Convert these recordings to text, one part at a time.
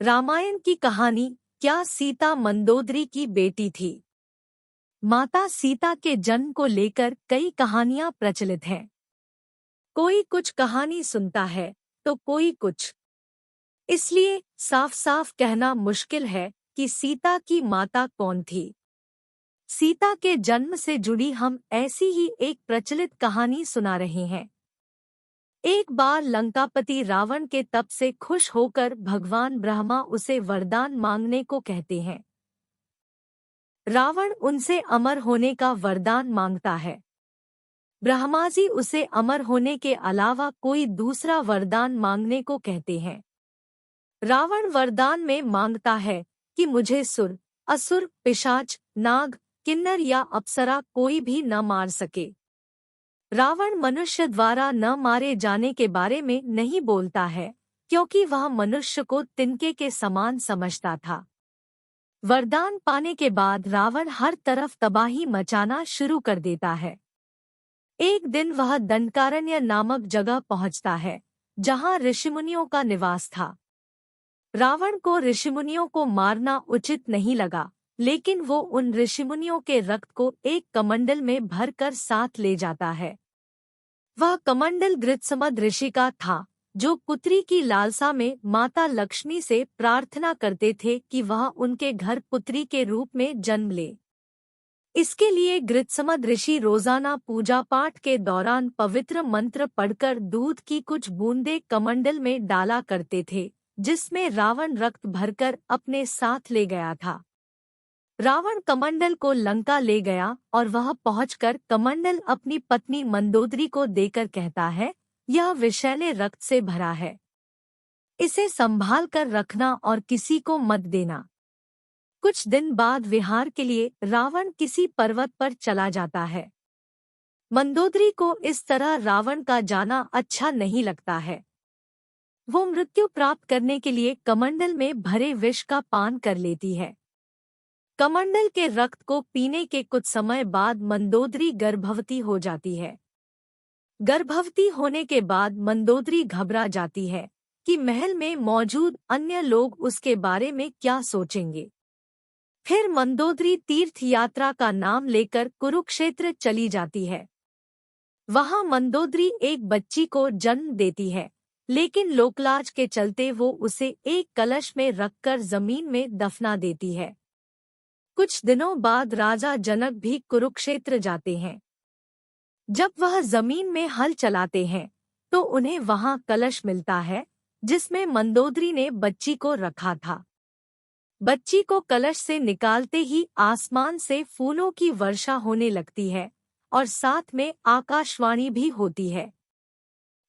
रामायण की कहानी। क्या सीता मंदोदरी की बेटी थी? माता सीता के जन्म को लेकर कई कहानियां प्रचलित हैं। कोई कुछ कहानी सुनता है तो कोई कुछ। इसलिए साफ साफ कहना मुश्किल है कि सीता की माता कौन थी। सीता के जन्म से जुड़ी हम ऐसी ही एक प्रचलित कहानी सुना रहे हैं। एक बार लंकापति रावण के तप से खुश होकर भगवान ब्रह्मा उसे वरदान मांगने को कहते हैं। रावण उनसे अमर होने का वरदान मांगता है। ब्रह्मा जी उसे अमर होने के अलावा कोई दूसरा वरदान मांगने को कहते हैं। रावण वरदान में मांगता है कि मुझे सुर, असुर, पिशाच, नाग, किन्नर या अप्सरा कोई भी न मार सके। रावण मनुष्य द्वारा न मारे जाने के बारे में नहीं बोलता है, क्योंकि वह मनुष्य को तिनके के समान समझता था। वरदान पाने के बाद रावण हर तरफ तबाही मचाना शुरू कर देता है। एक दिन वह दंडकारण्य नामक जगह पहुंचता है, जहां ऋषिमुनियों का निवास था। रावण को ऋषिमुनियों को मारना उचित नहीं लगा, लेकिन वो उन ऋषिमुनियों के रक्त को एक कमंडल में भरकर साथ ले जाता है। वह कमंडल गृत्समद ऋषि का था, जो पुत्री की लालसा में माता लक्ष्मी से प्रार्थना करते थे कि वह उनके घर पुत्री के रूप में जन्म ले। इसके लिए गृत्समद ऋषि रोजाना पूजा पाठ के दौरान पवित्र मंत्र पढ़कर दूध की कुछ बूंदें कमंडल में डाला करते थे, जिसमें रावण रक्त भरकर अपने साथ ले गया था। रावण कमंडल को लंका ले गया और वह पहुंचकर कमंडल अपनी पत्नी मंदोदरी को देकर कहता है, यह विषैले रक्त से भरा है। इसे संभाल कर रखना और किसी को मत देना। कुछ दिन बाद विहार के लिए रावण किसी पर्वत पर चला जाता है। मंदोदरी को इस तरह रावण का जाना अच्छा नहीं लगता है। वो मृत्यु प्राप्त करने के लिए कमंडल में भरे विष का पान कर लेती है। कमंडल के रक्त को पीने के कुछ समय बाद मंदोदरी गर्भवती हो जाती है। गर्भवती होने के बाद मंदोदरी घबरा जाती है कि महल में मौजूद अन्य लोग उसके बारे में क्या सोचेंगे। फिर मंदोदरी तीर्थ यात्रा का नाम लेकर कुरुक्षेत्र चली जाती है। वहां मंदोदरी एक बच्ची को जन्म देती है, लेकिन लोकलाज के चलते वो उसे एक कलश में रखकर जमीन में दफना देती है। कुछ दिनों बाद राजा जनक भी कुरुक्षेत्र जाते हैं। जब वह जमीन में हल चलाते हैं तो उन्हें वहां कलश मिलता है, जिसमें मंदोदरी ने बच्ची को रखा था। बच्ची को कलश से निकालते ही आसमान से फूलों की वर्षा होने लगती है और साथ में आकाशवाणी भी होती है।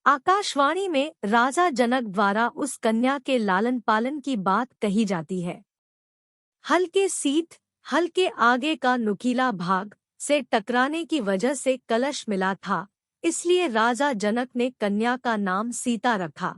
आकाशवाणी में राजा जनक द्वारा उस कन्या के लालन पालन की बात कही जाती है। हल के आगे का नुकीला भाग से टकराने की वजह से कलश मिला था, इसलिए राजा जनक ने कन्या का नाम सीता रखा।